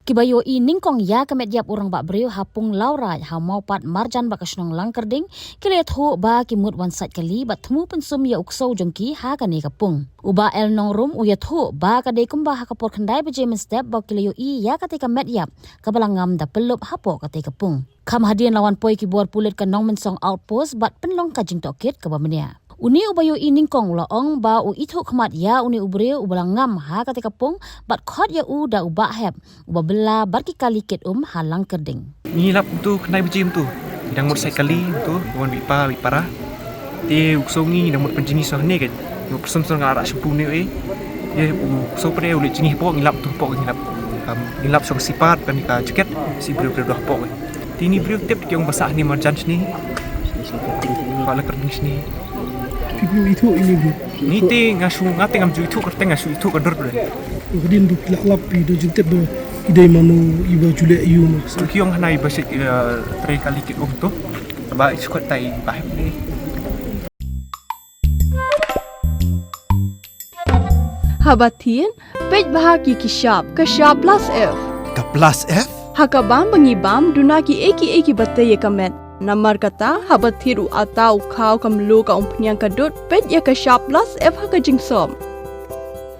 Kibayo ningkong ya ka Metïap orang bak beriu hapung lauraj ha mau pat marjan bak kasnong langkerding kiliat ho ba kimut wan sat kali bat temu Pynsum ya Ksew jongki ha ka ni ka Pung. Uba el nong rum uyat ho ba ka de kumba ha ka por khandai beje men step ba kiliyo ya ka te ka Metïap ka balangam da pelup hapo ka te ka Pung. Kam hadian lawan poi ki buat pulit ka nong mensong outpost bat penlong ka jing tokit ka ba menia. Uni ubayo ningkong laong ba u itu khmat ya uni ubreu ubalangam ha ka te ka Pung bat khot ya u da uba heb uba bela bat ki kali ket halang kerding. Ni lap tu kena berjim tu. Dang mot sekali tu wan bipa bipara. Te Ksew ni dang mot penjini so ni ke. Yo persem-sem ngara sempu ni Ye Ksew pare ulit jingih pok ngilap tu pok ngilap. Ngilap so sifat kan ka jaket si breu-breu dah pok. Tini breu tip ki ong basah ni marjan ni. Kalau kerding ni. Itu ini bu. Ni te ngasu ngate ngam ju itu kerteng ngasu itu kador bre. Kemudian bu lap pi do jinte be idai manu iba jule iu mas. Tu ki ong hanai basik 3 kali ki tu. Ba iskot tai bahep ni. Habatin pej bahagi ki sharp ka sharp plus F. Ka plus F? Hakabam bangibam dunaki eki batay kamet. Namar kata habat thiru atau kau kamlu ka umpnyang kadut pet ya ka sharp plus F ha ka jingsom.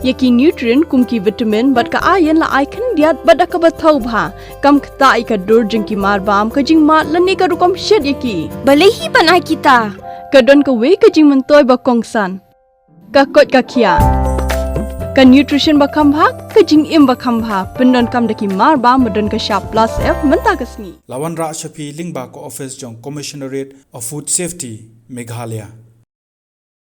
Yaki nutrient kum ki vitamin bat ka iron la ai kan diat bat ka bathau bha kam khata I ka dur jing ki mar bam ka jing mat lani ka rukom shed yaki. Balehi panai kita. Ka don ka we ka jing mentoy ba kongsan. Ka kot ka kia. Ka nutrition ba khambha ka jing im ba khambha pendon kam daki mar bam madon ka sharp plus F menta ka sni. Lawan Ra Shafi Lingba ko office jong Commissionerate of Food Safety Meghalaya.